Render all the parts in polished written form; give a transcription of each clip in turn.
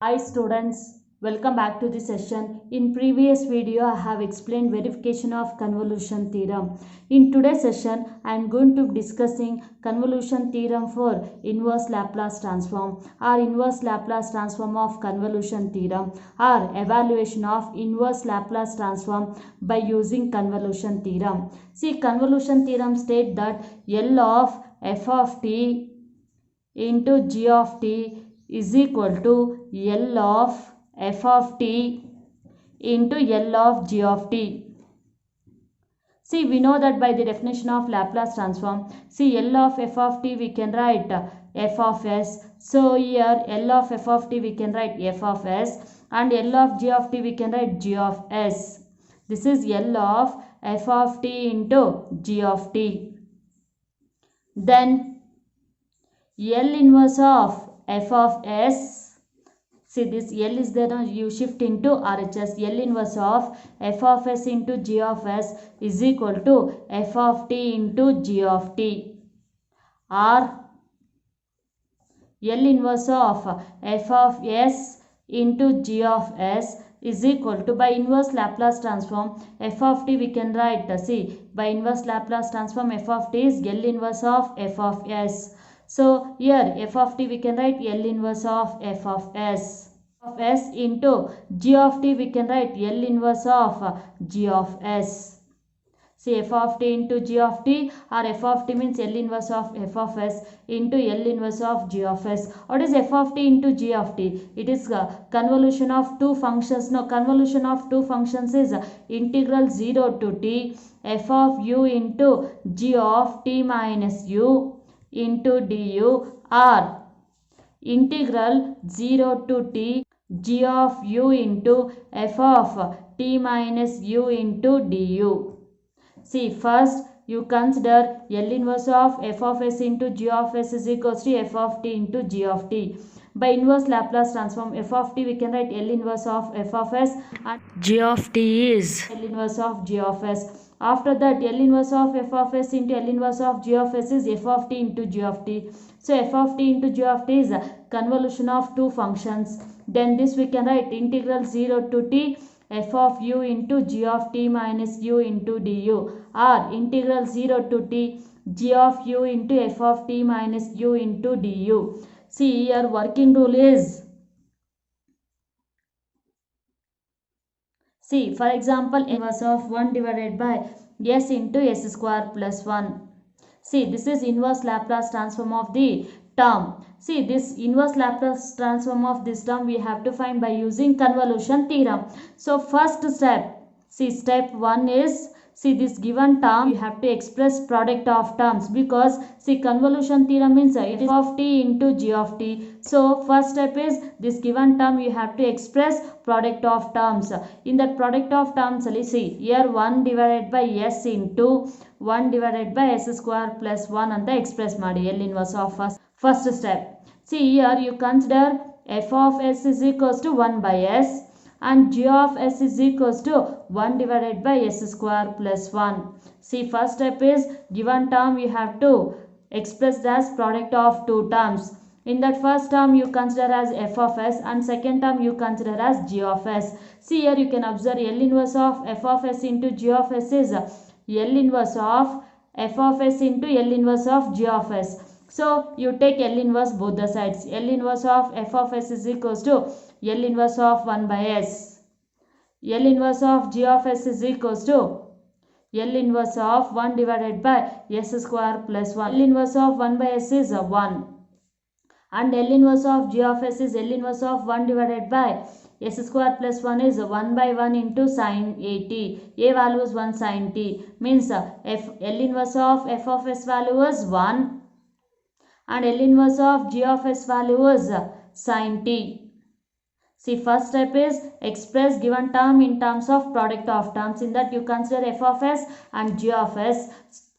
Hi students, welcome back to the session. In previous video I have explained verification of convolution theorem. In today's session I am going to be discussing convolution theorem for inverse Laplace transform or inverse Laplace transform of convolution theorem or evaluation of inverse Laplace transform by using convolution theorem. See, convolution theorem state that L of f of t into g of t is equal to L of f of t into L of g of t. See, we know that by the definition of Laplace transform, see L of f of t we can write f of s. So here L of f of t we can write f of s and L of g of t we can write g of s. This is L of f of t into g of t. Then L inverse of f of s, see this L is there, you shift into RHS. L inverse of f of s into g of s is equal to f of t into g of t, or L inverse of f of s into g of s is equal to, by inverse Laplace transform, f of t we can write, see, by inverse Laplace transform f of t is L inverse of f of s. So here f of t we can write L inverse of f of s. Of s into g of t we can write L inverse of g of s. See, f of t into g of t, or f of t means L inverse of f of s into L inverse of g of s. What is f of t into g of t? It is convolution of two functions. No, convolution of two functions is integral 0 to t f of u into g of t minus u into du, or integral 0 to t g of u into f of t minus u into du. See, first you consider L inverse of f of s into g of s is equals to f of t into g of t. By inverse Laplace transform f of t we can write L inverse of f of s and g of t is L inverse of g of s. After that, L inverse of f of s into L inverse of g of s is f of t into g of t. So f of t into g of t is a convolution of two functions. Then this we can write integral 0 to t f of u into g of t minus u into du, or integral 0 to t g of u into f of t minus u into du. See, here working rule is, see, for example, inverse of 1 divided by s into s square plus 1. See, this is inverse Laplace transform of the term. See, this inverse Laplace transform of this term we have to find by using convolution theorem. So, first step, see, step 1 is, see, this given term you have to express product of terms, because see, convolution theorem means it is f of t into g of t. So, first step is this given term you have to express product of terms. In that product of terms, see, here 1 divided by s into 1 divided by s square plus 1 ಅಂತ express ಮಾಡಿ L inverse of first step. See, here you consider f of s is equals to 1 by s and g of s is equals to 1 divided by s square plus 1. See, first step is given term you have to express as product of two terms. In that first term you consider as f of s and second term you consider as g of s. See, here you can observe L inverse of f of s into g of s is L inverse of f of s into L inverse of g of s. So you take L inverse both the sides. L inverse of f of s is equals to L inverse of 1 by s. L inverse of g of s is equals to L inverse of 1 divided by s square plus 1. L inverse of 1 by s is 1. And L inverse of g of s is L inverse of 1 divided by s square plus 1 is 1 by 1 into sin a t. A value is 1 sin t. Means L inverse of f of s value is 1 and L inverse of g of s value is sin t. See, first step is express given term in terms of product of terms. In that you consider f of s and g of s.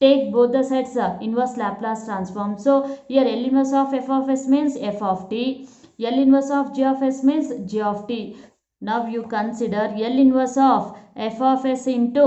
Take both the sides inverse Laplace transform. So here L inverse of f of s means f of t. L inverse of g of s means g of t. Now you consider L inverse of f of s into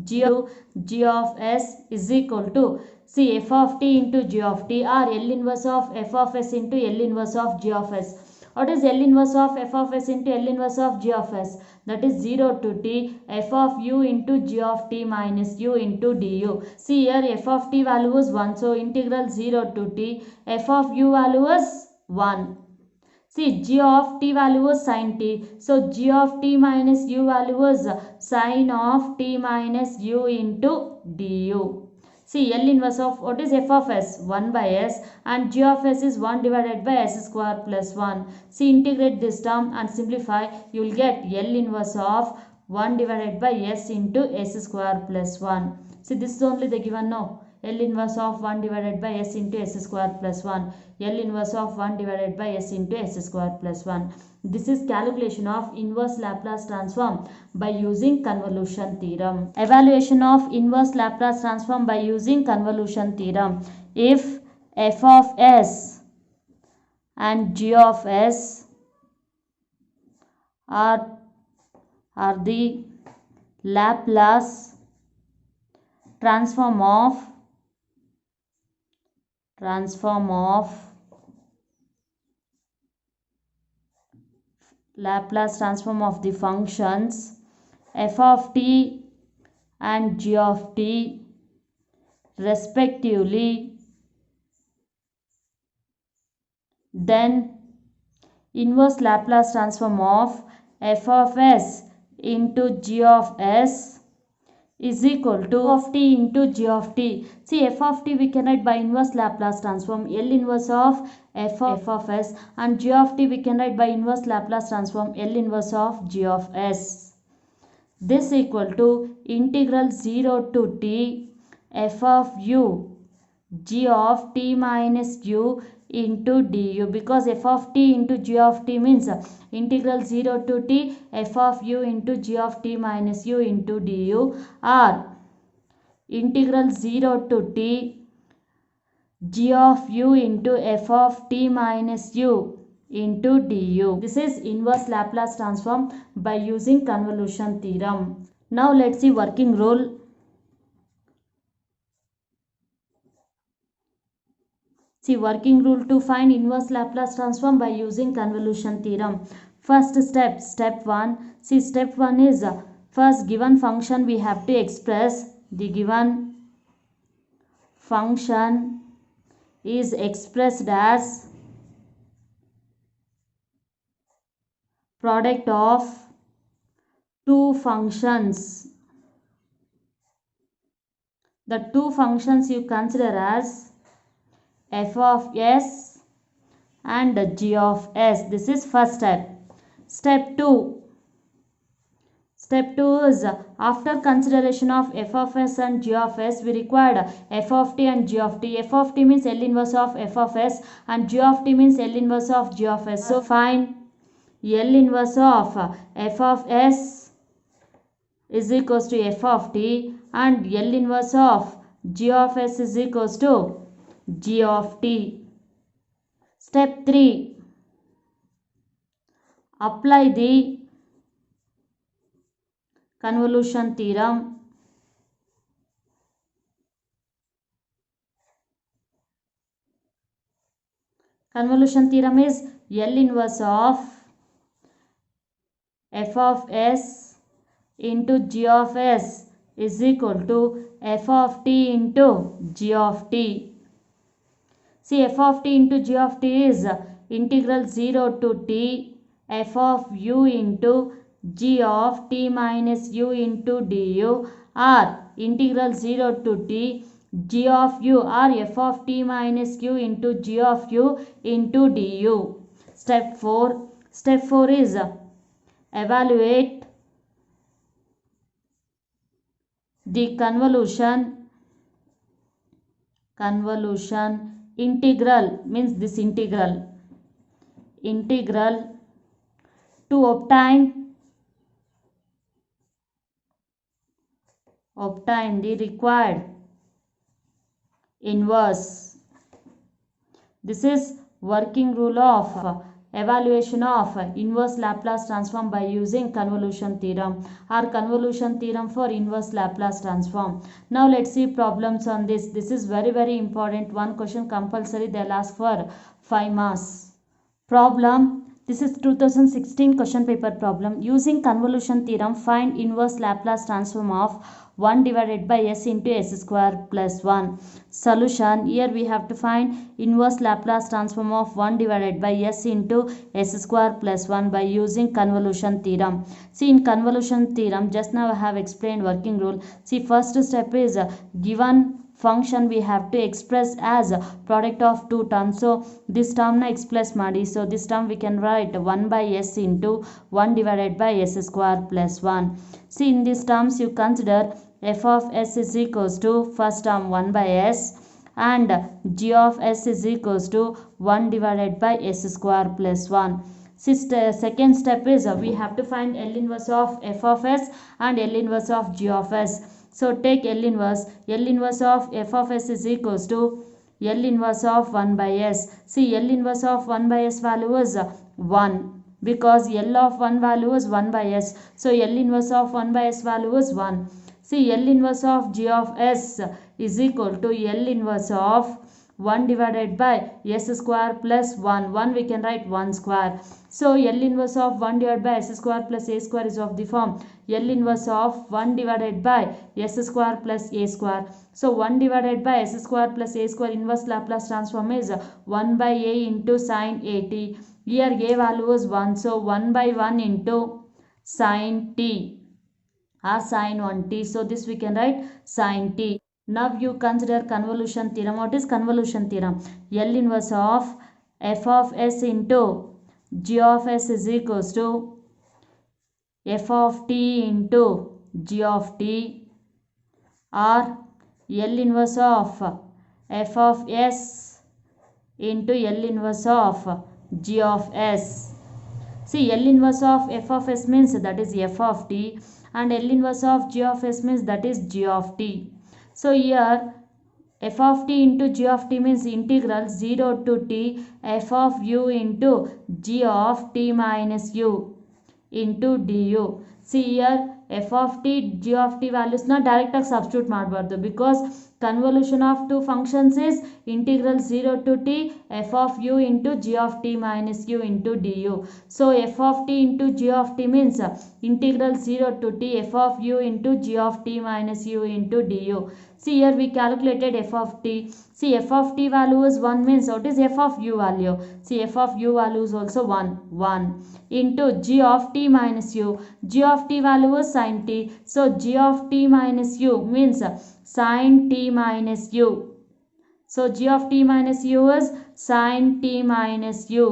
g of s is equal to, see, f of t into g of t, or L inverse of f of s into L inverse of g of s. What is L inverse of f of s into L inverse of g of s? That is 0 to t f of u into g of t minus u into du. See here f of t value is 1. So integral 0 to t f of u value is 1. See, g of t value is sin t. So g of t minus u value is sin of t minus u into du. See, L inverse of what is f of s? 1 by s, and g of s is 1 divided by s square plus 1. See, integrate this term and simplify. You will get L inverse of 1 divided by s into s square plus 1. See, this is only the given now. L inverse of 1 divided by s into s square plus 1. L inverse of 1 divided by s into s square plus 1. This is calculation of inverse Laplace transform by using convolution theorem. Evaluation of inverse Laplace transform by using convolution theorem. If f of s and g of s are the Laplace transform of Laplace transform of the functions f of t and g of t respectively, then inverse Laplace transform of f of s into g of s is equal to of t into g of t. See, f of t we can write by inverse Laplace transform L inverse of f of s, and g of t we can write by inverse Laplace transform L inverse of g of s. This equal to integral 0 to t f of u g of t minus u into du, because f of t into g of t means integral 0 to t f of u into g of t minus u into du, or integral 0 to t g of u into f of t minus u into du. This is inverse Laplace transform by using convolution theorem. Now let's see working rule. See, working rule to find inverse Laplace transform by using convolution theorem. First step, step 1. See, step 1 is first given function we have to express. The given function is expressed as product of two functions. The two functions you consider as f of s and g of s. This is first step. Step 2. Step 2 is after consideration of f of s and g of s, we required f of t and g of t. F of t means L inverse of f of s and g of t means L inverse of g of s. So find L inverse of f of s is equals to f of t and L inverse of g of s is equals to g of t. Step 3. Apply the convolution theorem. Convolution theorem is L inverse of f of s into g of s is equal to f of t into g of t. See, f of t into g of t is integral 0 to t f of u into g of t minus u into du, or integral 0 to t g of u or f of t minus u into g of u into du. Step 4. Step 4 is evaluate the convolution integral, means this integral to obtain the required inverse. This is working rule of evaluation of inverse Laplace transform by using convolution theorem, or convolution theorem for inverse Laplace transform. Now let's see problems on this. This is very important. One question compulsory, they'll ask for 5 marks. Problem This is 2016 question paper problem. Using convolution theorem, find inverse Laplace transform of 1 divided by s into s square plus 1. Solution. Here we have to find inverse Laplace transform of 1 divided by s into s square plus 1 by using convolution theorem. See, in convolution theorem, just now I have explained working rule. See, first step is given function we have to express as product of two terms. So this term na express ಮಾಡಿ. So this term we can write 1 by s into 1 divided by s square plus 1. See, in these terms you consider f of s is equals to first term 1 by s and g of s is equals to 1 divided by s square plus 1. Second step is we have to find L inverse of f of s and L inverse of g of s. So take L inverse of f of s is equals to L inverse of 1 by s. See, L inverse of 1 by s value is 1 because L of 1 value is 1 by s. So L inverse of 1 by s value is 1. See, L inverse of g of s is equal to L inverse of 1 divided by s square plus 1. 1 we can write 1 square. So L inverse of 1 divided by s square plus a square is of the form L inverse of 1 divided by s square plus a square. So 1 divided by s square plus a square inverse Laplace transform is 1 by a into sin at. Here a value is 1. So 1 by 1 into sin t or sin 1t. So this we can write sin t. Now you consider convolution theorem. What is convolution theorem? L inverse of f of s into g of s is equals to f of t into g of t, or L inverse of f of s into L inverse of g of s. See, L inverse of f of s means that is f of t and L inverse of g of s means that is g of t. So here f of t into g of t means integral 0 to t f of u into g of t minus u into du. See, here f of t g of t values na direct ಆಗಿ substitute ಮಾಡಬಾರ್ದು because convolution of two functions is integral 0 to t f of u into g of t minus u into du. So f of t into g of t means integral 0 to t f of u into g of t minus u into du. See, here we calculated f of t. See, f of t value is 1 means what is f of u value? See, f of u value is also 1 into g of t minus u. G of t value is sin t. So g of t minus u means sin t minus u. So g of t minus u is sin t minus u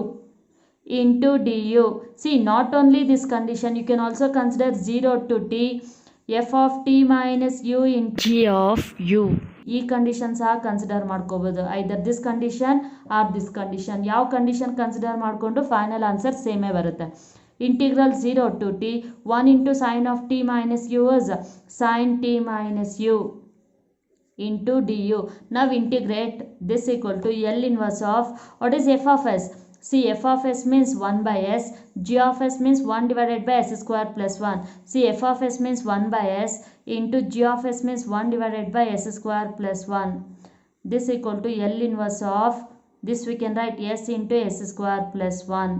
into du. See, not only this condition, you can also consider 0 to t f of t minus u into g of u. ಈ condition ಸಹ consider ಮಾಡ್ಕೋಬಹುದು. Either this condition or this condition. ಯಾವ condition consider ಮಾಡಿಕೊಂಡು final answer ಸೇಮೇ ಬರುತ್ತೆ. Integral 0 to t 1 into sin of t minus u is sin t minus u into du. Now integrate this equal to L inverse of what is f of s? See, f of s means 1 by s, g of s means 1 divided by s square plus 1. See, f of s means 1 by s into g of s means 1 divided by s square plus 1. This equal to L inverse of this we can write s into s square plus 1.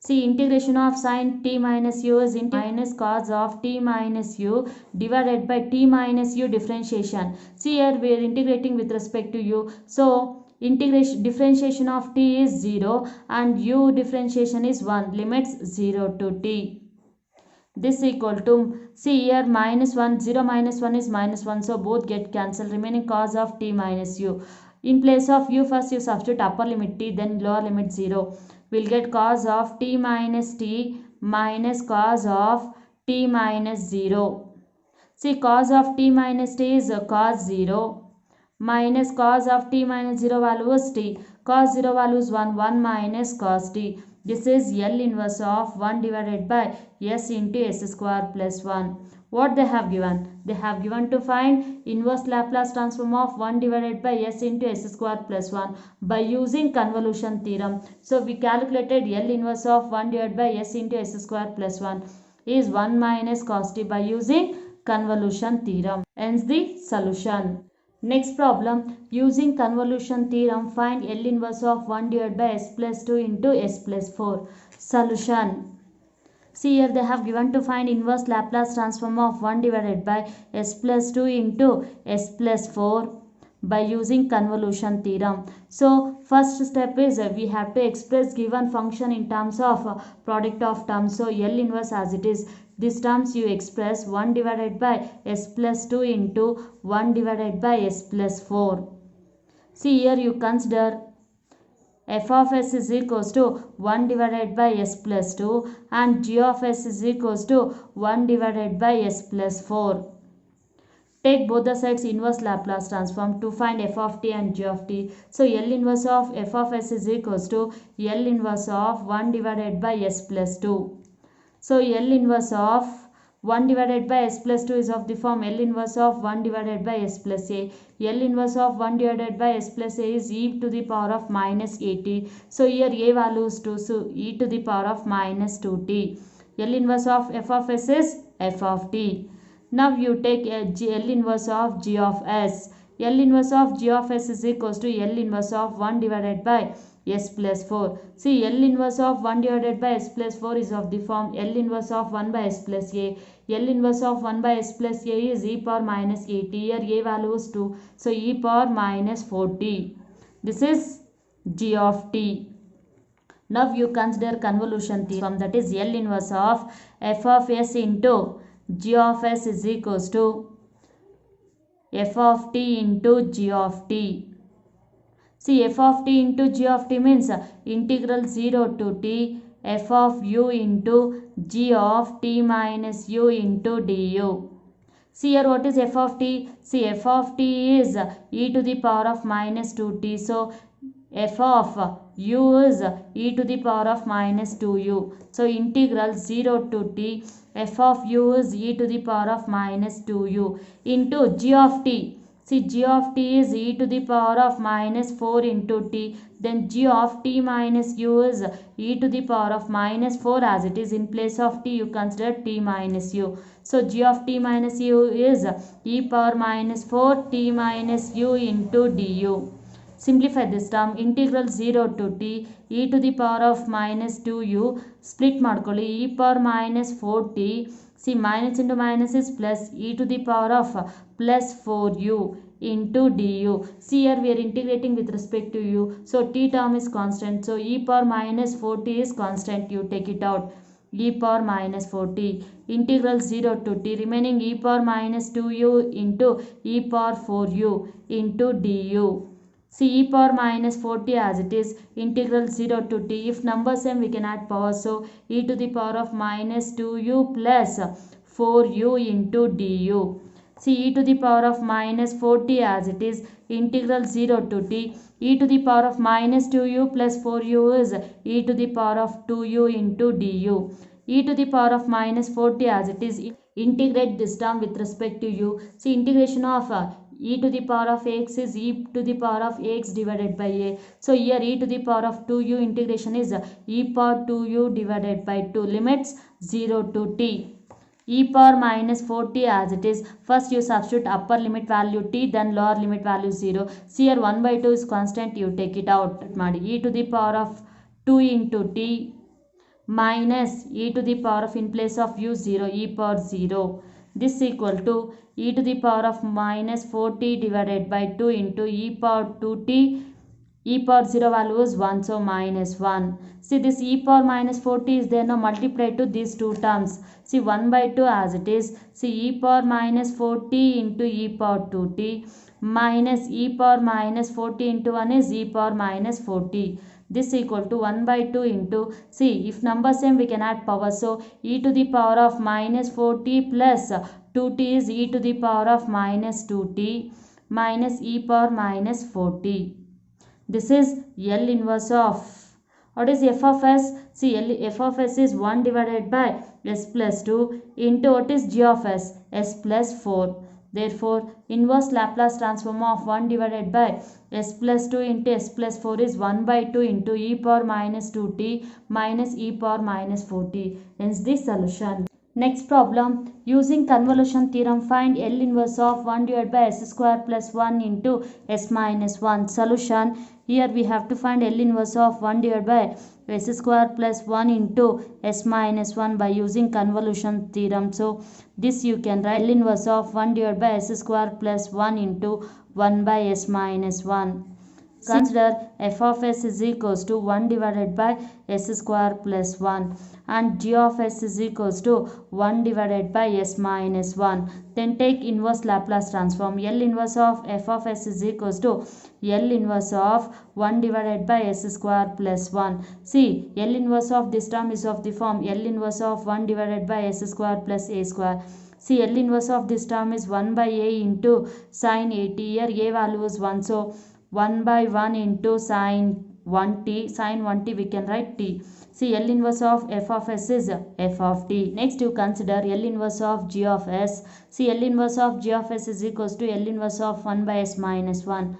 See, integration of sin t minus u is into minus cos of t minus u divided by t minus u differentiation. See, here we are integrating with respect to u. So differentiation of t is 0 and u differentiation is 1. Limits 0 to t. This equal to, see here minus 1, 0 minus 1 is minus 1. So both get cancelled. Remaining cos of t minus u. In place of u, first you substitute upper limit t, then lower limit 0. We'll get cos of t minus t minus cos of t minus 0. See, cos of t minus t is cos 0 minus cos of t minus 0 value is t. Cos 0 value is 1 minus cos t. This is L inverse of 1 divided by s into s square plus 1. What they have given? They have given to find inverse Laplace transform of 1 divided by s into s square plus 1 by using convolution theorem. So we calculated L inverse of 1 divided by s into s square plus 1 is 1 minus cos t by using convolution theorem. Hence the solution. Next problem, using convolution theorem, find L inverse of 1 divided by s plus 2 into s plus 4. Solution. See here they have given to find inverse Laplace transform of 1 divided by s plus 2 into s plus 4 by using convolution theorem. So first step is we have to express given function in terms of product of terms. So L inverse as it is. This terms you express 1 divided by s plus 2 into 1 divided by s plus 4. See here you consider f of s is equals to 1 divided by s plus 2 and g of s is equals to 1 divided by s plus 4. Take both the sides inverse Laplace transform to find f of t and g of t. So L inverse of f of s is equals to L inverse of 1 divided by s plus 2. So L inverse of 1 divided by s plus 2 is of the form L inverse of 1 divided by s plus a. L inverse of 1 divided by s plus a is e to the power of minus 80. So here a value is 2. So e to the power of minus 2t. L inverse of f of s is f of t. Now you take L inverse of g of s. L inverse of g of s is equals to L inverse of 1 divided by s plus 4. See L inverse of 1 divided by s plus 4 is of the form L inverse of 1 by s plus a. L inverse of 1 by s plus a is e power minus 80. Here a value is 2. So e power minus 40. This is g of t. Now you consider convolution theorem, that is L inverse of f of s into g of s is equals to f of t into g of t. See f of t into g of t means integral 0 to t f of u into g of t minus u into du. See here what is f of t? See f of t is e to the power of minus 2t. So f of u is e to the power of minus 2u. So integral 0 to t f of u is e to the power of minus 2u into g of t. See g of t is e to the power of minus 4 into t. Then g of t minus u is e to the power of minus 4 as it is. In place of t you consider t minus u. So g of t minus u is e power minus 4 t minus u into du. Simplify this term, integral 0 to t e to the power of minus 2u split ಮಾಡ್ಕೊಳ್ಳಿ e power minus 4t. See minus into minus is plus e to the power of plus 4u into du. See here we are integrating with respect to u. So t term is constant. So e power minus 4t is constant. You take it out. E power minus 4t. Integral 0 to t remaining e power minus 2u into e power 4u into du. See e power minus 40 as it is, integral 0 to t. If number same we can add power. So e to the power of minus 2u plus 4u into du. See e to the power of minus 40 as it is, integral 0 to t. E to the power of minus 2u plus 4u is e to the power of 2u into du. E to the power of minus 40 as it is, integrate this term with respect to u. See integration of e to the power of x is e to the power of x divided by a. So here e to the power of 2u integration is e power 2u divided by 2. Limits 0 to t. E power minus 40 as it is. First you substitute upper limit value t, then lower limit value 0. See here 1 by 2 is constant, you take it out. E to the power of 2 into t minus e to the power of, in place of u, 0, e power 0. This equal to e to the power of minus 4t divided by 2 into e power 2t. E power 0 value is 1, so minus 1. See this e power minus 4t is there. Now multiply to these two terms. See 1 by 2 as it is. See e power minus 4t into e power 2t minus e power minus 40 into 1 is e power minus 40. This equal to 1 by 2 into, see if number same we can add power. So e to the power of minus 4t plus 2t is e to the power of minus 2t minus e power minus 40. This is L inverse of, what is f of s? See f of s is 1 divided by s plus 2 into what is g of s? S plus 4. Therefore inverse Laplace transform of 1 divided by s plus 2 into s plus 4 is 1 by 2 into e power minus 2t minus e power minus 40. Hence the solution. Next problem, using convolution theorem find L inverse of 1 divided by s square plus 1 into s minus 1. Solution, here we have to find L inverse of 1 divided by s square plus 1 into s minus 1 by using convolution theorem. So this you can write L inverse of 1 divided by s square plus 1 into 1 by s minus 1. Consider f of s is equals to 1 divided by s square plus 1 and g of s is equals to 1 divided by s minus 1. Then take inverse Laplace transform. L inverse of f of s is equals to L inverse of 1 divided by s square plus 1. See, L inverse of this term is of the form L inverse of 1 divided by s square plus a square. See, L inverse of this term is 1 by a into sin 80. Here a value is 1. So 1 by 1 into sin 1t. Sin 1t we can write t. See, L inverse of f of s is f of t. Next you consider L inverse of g of s. See, L inverse of g of s is equals to L inverse of 1 by s minus 1.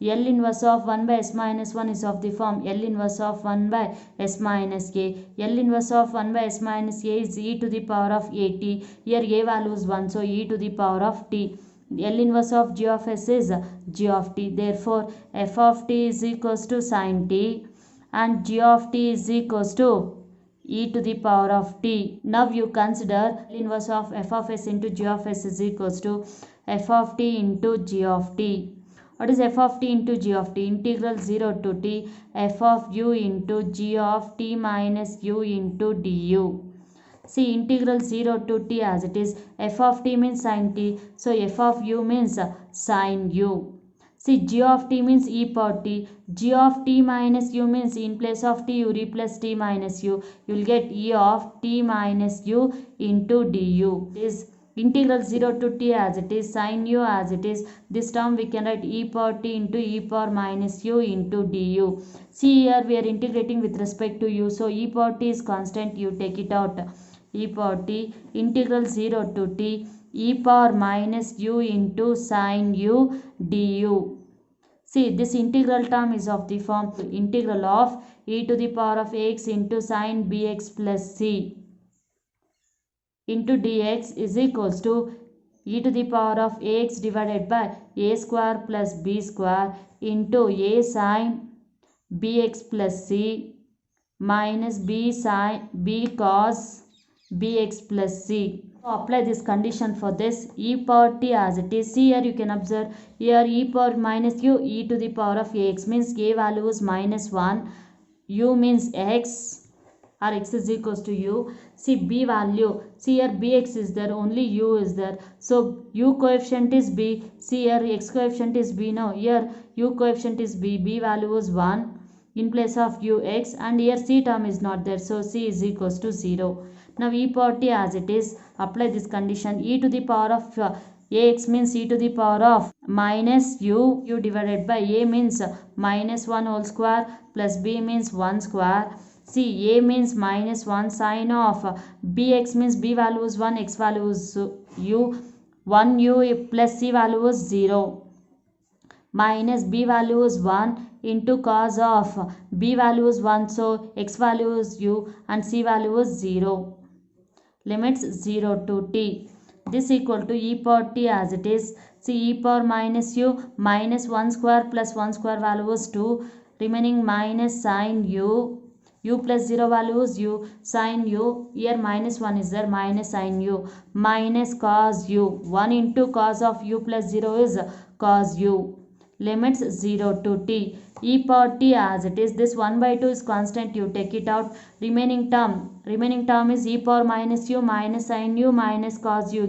L inverse of 1 by s minus 1 is of the form L inverse of 1 by s minus a. L inverse of 1 by s minus a is e to the power of at. Here a value is 1, so e to the power of t. L inverse of g of s is g of t. Therefore, f of t is equals to sin t and g of t is equals to e to the power of t. Now you consider L inverse of f of s into g of s is equals to f of t into g of t. What is f of t into g of t? Integral 0 to t f of u into g of t minus u into du. See, integral 0 to t as it is. F of t means sin t. So f of u means sin u. See, g of t means e power t. G of t minus u means in place of t you replace t minus u. You will get e of t minus u into du. Is integral 0 to t as it is, sin u as it is. This term we can write e power t into e power minus u into du. See, here we are integrating with respect to u. So e power t is constant, you take it out. E power t integral 0 to t e power minus u into sin u du. See, this integral term is of the form integral of e to the power of x into sin bx plus c into dx is equals to e to the power of ax divided by a square plus b square into a sin bx plus c minus b sin b cos bx plus c. So apply this condition for this e power t as it is. See, here you can observe here e power minus u e to the power of ax means a value is minus 1, u means x or x is equals to u. See, b value, see here bx is there, only u is there, so u coefficient is b. See, here x coefficient is b. Now here u coefficient is b, b value is 1 in place of ux, and here c term is not there, so c is equals to 0. Now e power t as it is, apply this condition. E to the power of ax means e to the power of minus u divided by a means minus 1 whole square plus b means 1 square. See, a means minus 1 sine of bx means b value is 1, x value is u, 1 u plus c value is 0 minus b value is 1 into cos of b value is 1, so x value is u and c value is 0. Limits 0 to t. This equal to e power t as it is. See, e power minus u minus 1 square plus 1 square value is 2, remaining minus sin u, u plus 0 value is u, sin u, here minus 1 is there, minus sin u, minus cos u, 1 into cos of u plus 0 is cos u. Limits 0 to t. E power t as it is. This 1 by 2 is constant, you take it out. Remaining term is e power minus u minus sin u minus cos u.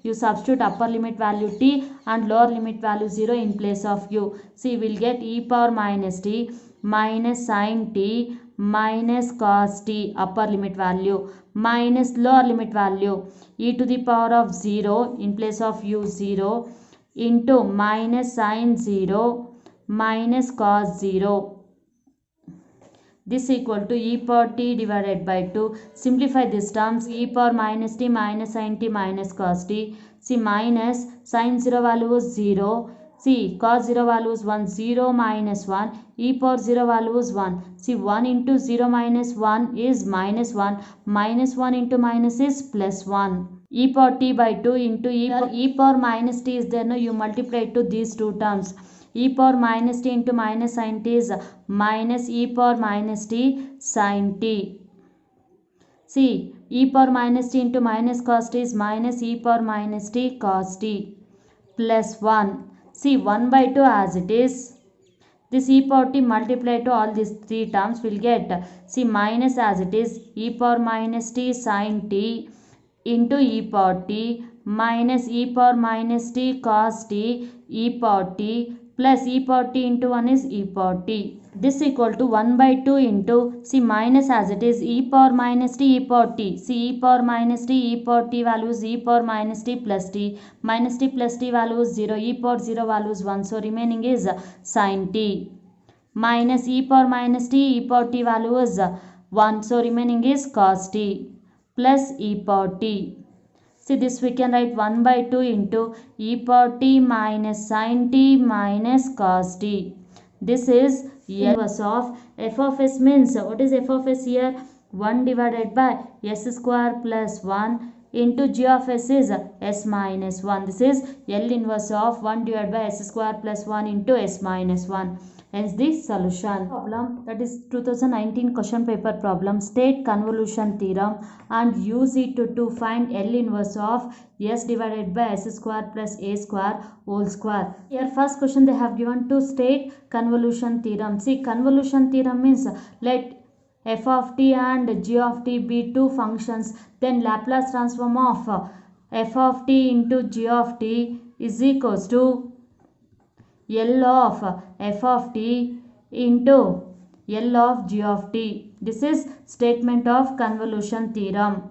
You substitute upper limit value t and lower limit value 0 in place of u. See, we will get e power minus t minus sin t minus cos t upper limit value minus lower limit value e to the power of 0 in place of u 0 into minus sin 0 minus cos 0. This equal to e power t divided by 2. Simplify these terms. E power minus t minus sin t minus cos t. See, minus sin 0 value is 0 See, cos 0 value is 1, 0 minus 1, e power 0 value is 1. See, 1 into 0 minus 1 is minus 1, minus 1 into minus is plus 1. E power t by 2 into e power minus t is there, no, you multiply it to these two terms. E power minus t into minus sin t is minus e power minus t sin t. See, e power minus t into minus cos t is minus e power minus t cos t plus 1. See, 1 by 2 as it is. This e power t multiplied to all these three terms will get, see, minus as it is, e power minus t sin t into e power t minus e power minus t cos t e power t plus e power t into 1 is e power t. This equal to 1 by 2 into, see, minus as it is, e power minus t e power t. See, e power minus t e power t value is e power minus t plus t. Minus t plus t value is 0. E power 0 value is 1. So, remaining is sin t. Minus e power minus t e power t value is 1. So, remaining is cos t plus e power t. See, this we can write 1 by 2 into e power t minus sin t minus cos t. This is inverse of f of s means, what is f of s here? 1 divided by s square plus 1 into g of s is s minus 1. This is L inverse of 1 divided by s square plus 1 into s minus 1. Hence the solution. Problem, that is 2019 question paper problem. State convolution theorem and use it to find L inverse of s divided by s square plus a square whole square. Here first question they have given to state convolution theorem. See, convolution theorem means let f of t and g of t be two functions, then Laplace transform of f of t into g of t is equals to L of f of t into L of g of t. This is statement of convolution theorem.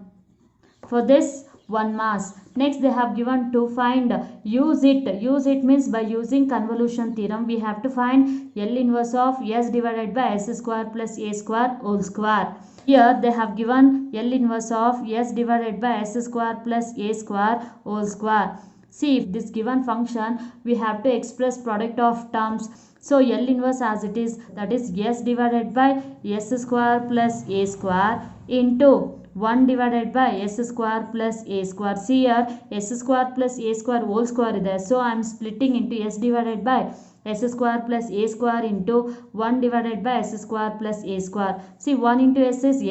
For this, 1 marks. Next they have given to find use it. Use it means by using convolution theorem we have to find L inverse of s divided by s square plus a square whole square. Here they have given L inverse of s divided by s square plus a square whole square. See, if this given function we have to express product of terms. So L inverse as it is, that is s divided by s square plus a square into 1 divided by s square plus a square. See here, s square plus a square whole square is there. So I am splitting into s divided by s square plus a square into 1 divided by s square plus a square. See, 1 into s is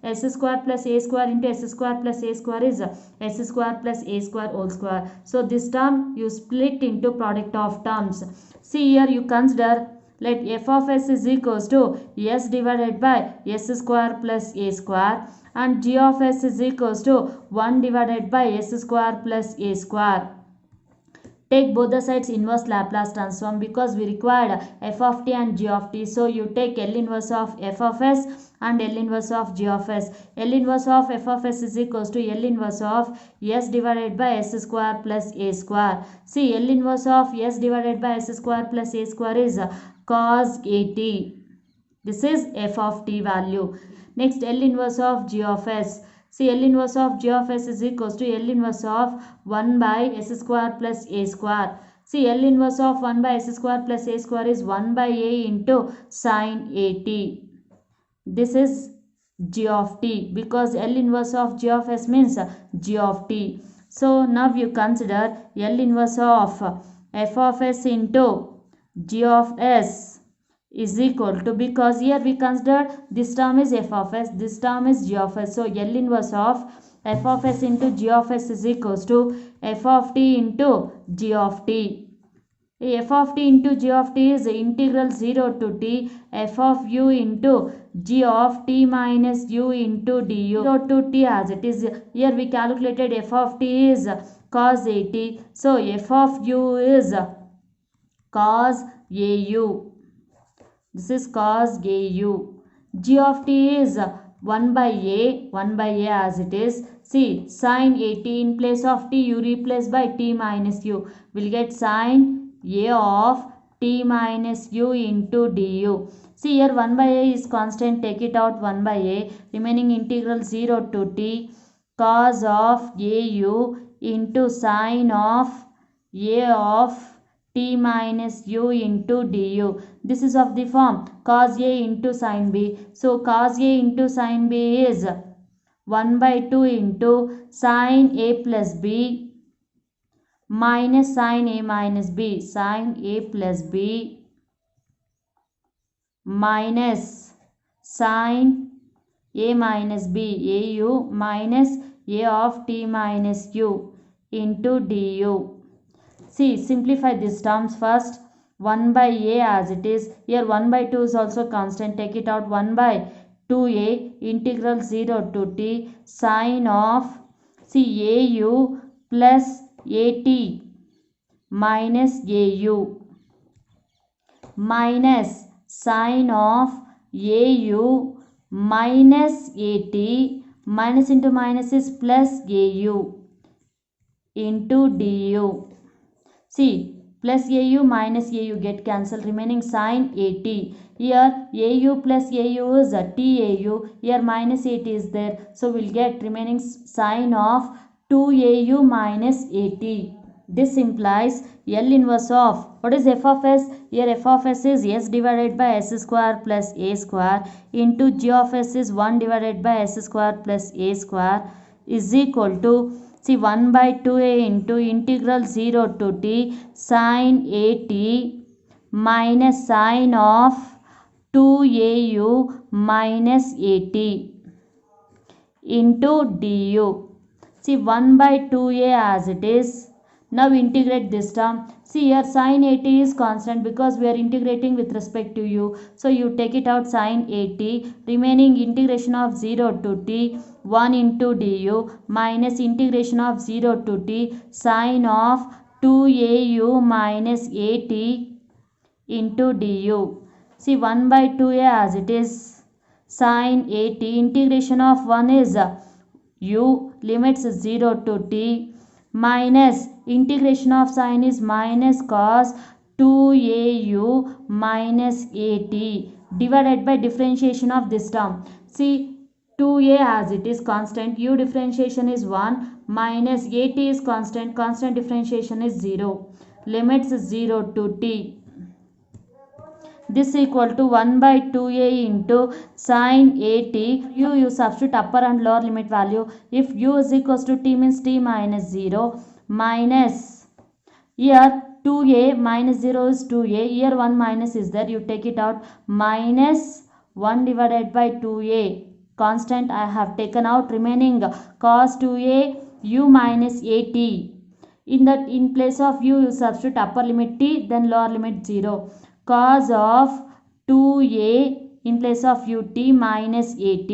s square plus a square into s square plus a square is s square plus a square whole square. So this term you split into product of terms. See here, you consider, let f of s is equals to s divided by s square plus a square and g of s is equals to 1 divided by s square plus a square. Take both the sides inverse Laplace transform because we required f of t and g of t. So you take L inverse of f of s and L inverse of g of s. L inverse of f of s is equals to L inverse of s divided by s square plus a square. See, L inverse of s divided by s square plus a square is cos at. This is f of t value. Next, L inverse of g of s. See, L inverse of g of s is equals to L inverse of 1 by s square plus a square. See, L inverse of 1 by s square plus a square is 1 by a into sin at. This is g of t because L inverse of g of s means g of t. So, now you consider L inverse of f of s into g of s is equal to, because here we consider this term is f of s, this term is g of s. So, L inverse of f of s into g of s is equals to f of t into g of t. F of t into g of t is integral 0 to t f of u into g of t minus u into du. 0 to t as it is. Here we calculated f of t is cos at. So, f of u is cos au. This is cos au. G of t is 1 by a as it is. See, sin at in place of t you replace by t minus u. We'll get sin a of t minus u into du. See here 1 by a is constant, take it out 1 by a, remaining integral 0 to t cos of au into sin of a of t minus u into du. This is of the form cos A into sin B. So cos A into sin B is 1 by 2 into sin A plus B minus sin A minus B. Sin A plus B minus sin A minus B, AU minus A of t minus u into du. See, simplify these terms first. 1 by A as it is. Here 1 by 2 is also constant. Take it out. 1 by 2A integral 0 to t sine of, see, AU plus AT minus AU minus sine of AU minus AT, minus into minus is plus AU into du. See, plus AU minus AU get cancelled, remaining sine AT. Here AU plus AU is a TAU. Here minus AT is there. So we'll get remaining sine of 2AU minus AT. This implies L inverse of, what is f of s? Here f of s is s divided by s square plus a square into g of s is 1 divided by s square plus a square is equal to, see, 1 by 2a into integral 0 to t sine at minus sine of 2au minus at into du. See, 1 by 2a as it is. Now integrate this term. See, here sine at is constant because we are integrating with respect to u. So you take it out, sine at, remaining integration of 0 to t 1 into du minus integration of 0 to t sine of 2au minus at into du. See, 1 by 2a as it is. Sine at, integration of 1 is u, limits 0 to t minus integration of sine is minus cos 2au minus at divided by differentiation of this term. See, 2a as it is constant, u differentiation is 1 minus at is constant, constant differentiation is 0, limits 0 to t. This equal to 1 by 2a into sine at. You substitute upper and lower limit value. If u is equals to t means t minus 0 minus, here 2a minus 0 is 2a. Here 1 minus is there. You take it out. Minus 1 divided by 2a. Constant I have taken out. Remaining cos 2a u minus at. In place of u, you substitute upper limit t, then lower limit 0. Cos of 2a in place of ut minus at,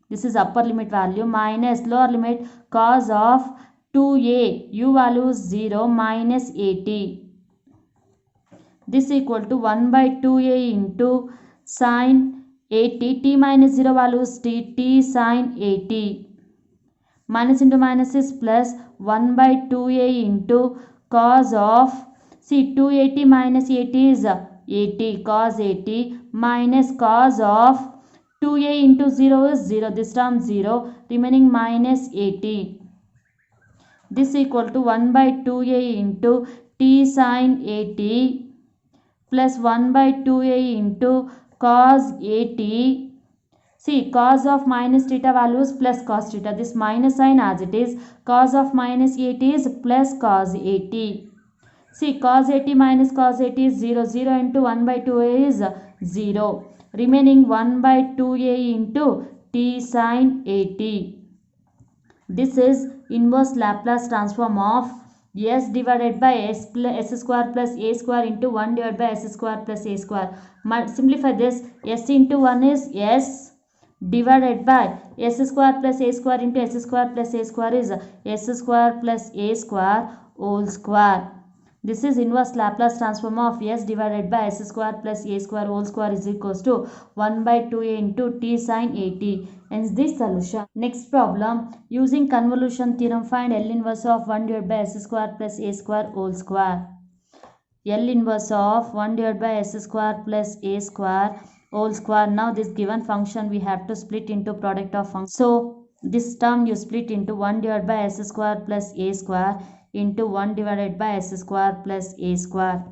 this is upper limit value, minus lower limit cos of 2a, u value is 0 minus at. This equal to 1 by 2a into sine at, t minus 0 value is t sine at. Minus into minus is plus, 1 by 2a into cos of, see, 2at minus at is 80 cos 80 minus cos of 2a into 0 is 0, this term 0, remaining minus 80. This equal to 1 by 2a into t sine 80 plus 1 by 2a into cos 80. See, cos of minus theta values plus cos theta, this minus sign as it is, cos of minus 80 is plus cos 80. See, cos 80 minus cos 80 is 0. 0 into 1 by 2a is 0. Remaining 1 by 2a into t sine 80. This is inverse Laplace transform of s divided by s square plus a square into 1 divided by s square plus a square. Simplify this. S into 1 is s divided by s square plus a square into s square plus a square is s square plus a square whole square. This is inverse Laplace transform of s divided by s square plus a square whole square is equals to 1 by 2a into t sine 80. Hence this solution. Next problem. Using convolution theorem, find L inverse of 1 divided by s square plus a square whole square. L inverse of 1 divided by s square plus a square whole square. Now this given function we have to split into product of functions. So this term you split into 1 divided by s square plus a square into 1 divided by s square plus a square.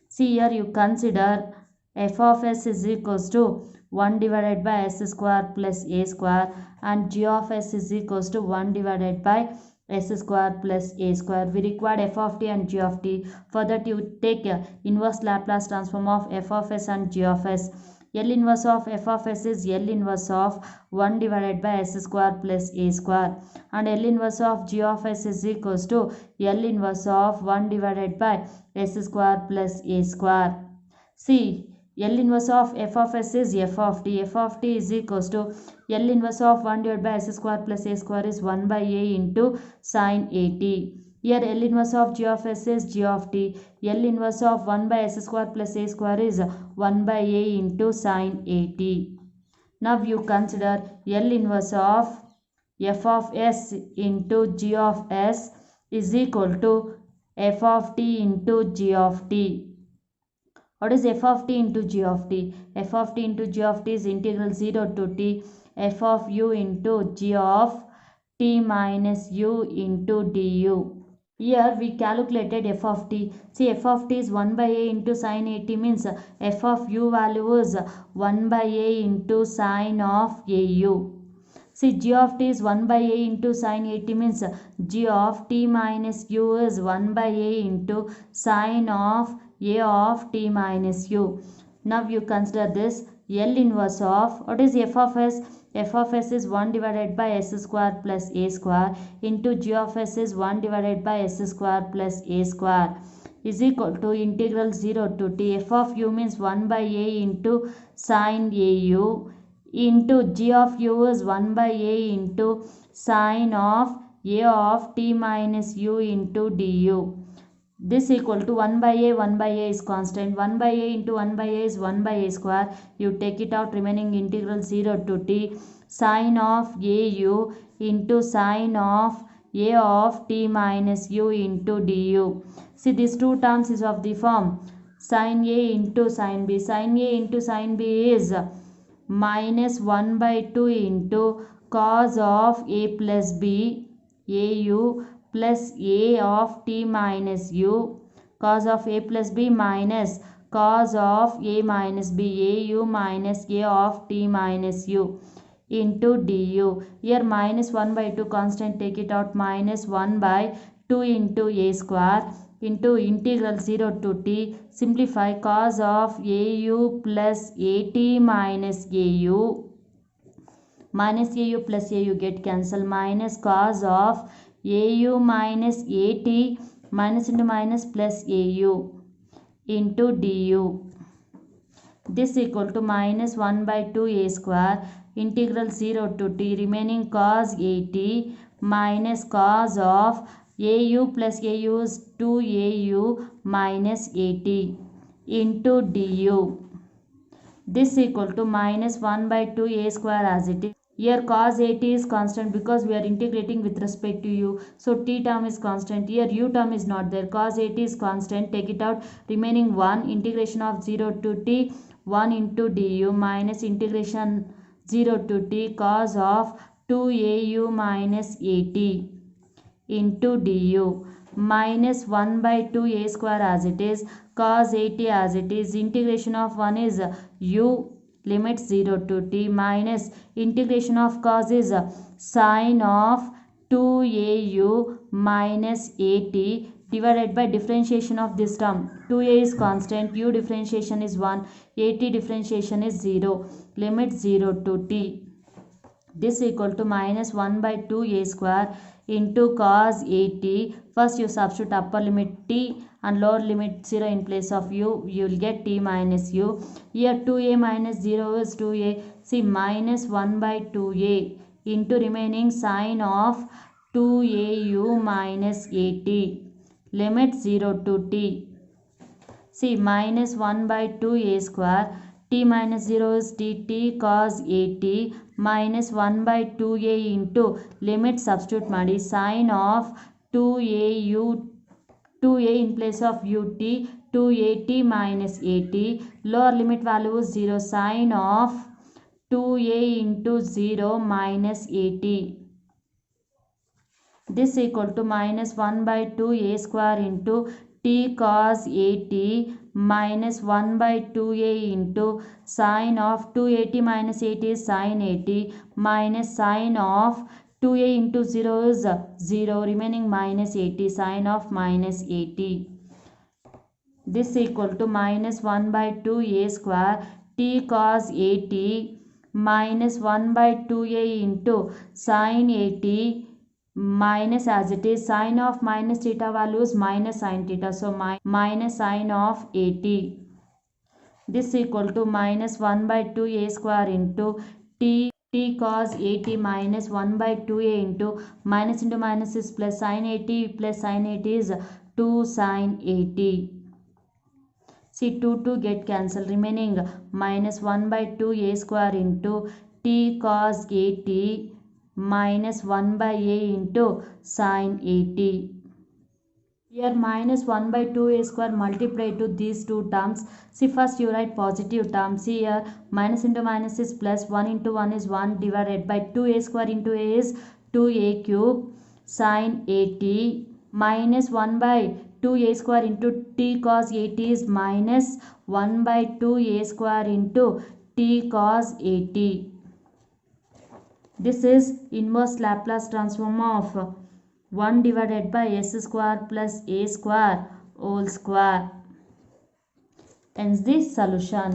See here you consider f of s is equals to 1 divided by s square plus a square and g of s is equals to 1 divided by s square plus a square. We required f of t and g of t. For that you take inverse Laplace transform of f of s and g of s. L inverse of f of s is L inverse of 1 divided by s square plus a square and L inverse of g of s is equals to L inverse of 1 divided by s square plus a square. See, L inverse of f of s is f of t. F of t is equals to L inverse of 1 divided by s square plus a square is 1 by a into sine a t. Here L inverse of g of s is g of t. L inverse of 1 by s square plus a square is 1 by a into sine a t. Now you consider L inverse of f of s into g of s is equal to f of t into g of t. What is f of t into g of t? F of t into g of t is integral 0 to t f of u into g of t minus u into du. Here we calculated f of t. See f of t is 1 by a into sine a t means f of u value is 1 by a into sine of au. See g of t is 1 by a into sine a t means g of t minus u is 1 by a into sine of a of t minus u. Now you consider this L inverse of, what is f of s? F of s is 1 divided by s square plus a square into g of s is 1 divided by s square plus a square is equal to integral 0 to t. F of u means 1 by a into sine au into g of u is 1 by a into sine of a of t minus u into du. This equal to 1 by a is constant. 1 by a into 1 by a is 1 by a square. You take it out, remaining integral 0 to t sine of au into sine of a of t minus u into du. See these two terms is of the form sine a into sine b. Sine a into sine b is minus 1 by 2 into cos of a plus b au plus a of t minus u cos of a plus b minus cos of a minus b au minus a of t minus u into du. Here minus 1 by 2 constant, take it out, minus 1 by 2 into a square into integral 0 to t, simplify cos of au plus at minus au plus au get cancel, minus cos of au minus at minus into minus plus au into du. This equal to minus 1 by 2 a square integral 0 to t, remaining cos at minus cos of au plus au is 2au minus at into du. This equal to minus 1 by 2 a square as it is. Here cos at is constant because we are integrating with respect to u. So t term is constant. Here u term is not there. Cos at is constant. Take it out. Remaining 1 integration of 0 to t 1 into du minus integration 0 to t cos of 2au minus at into du minus 1 by 2 a square as it is, cos at as it is, integration of 1 is u limit 0 to t minus integration of cos is sine of 2au minus at divided by differentiation of this term. 2a is constant, u differentiation is 1, at differentiation is 0, limit 0 to t. This equal to minus 1 by 2 a square into cos at. First you substitute upper limit t and lower limit 0 in place of u. You will get t minus u. Here 2a minus 0 is 2a. See minus 1 by 2a into remaining sine of 2au minus at. Limit 0 to t. See minus 1 by 2 a square. T minus 0 is dt cos at minus 1 by 2a into limit substitute ಮಾಡಿ sine of 2a in place of ut 2at minus at, lower limit value is 0, sine of 2a into 0 minus at. This equal to minus 1 by 2 a square into t cos 80 minus 1 by 2a into sine of 280 minus 80 is sine 80 minus sine of 2a into 0 is 0 remaining minus 80 sine of minus 80. This equal to minus 1 by 2 a square t cos 80 minus 1 by 2a into sine 80 minus, as it is, sine of minus theta value is minus sine theta, so minus sine of 80. This equal to minus 1 by 2 a square into t cos 80 minus 1 by 2a into minus into minus is plus sine 80 plus sine 80 is 2 sine 80. See, 2 get cancelled, remaining minus 1 by 2 a square into t cos 80 minus 1 by a into sine 80. Here minus 1 by 2 a square multiply to these two terms. See, first you write positive terms. See here minus into minus is plus, 1 into 1 is 1 divided by 2a square into a is 2a cube sine 80 minus 1 by 2a square into t cos 80 is minus 1 by 2a square into t cos 80. This is inverse Laplace transform of 1 divided by s square plus a square whole square. Hence this solution.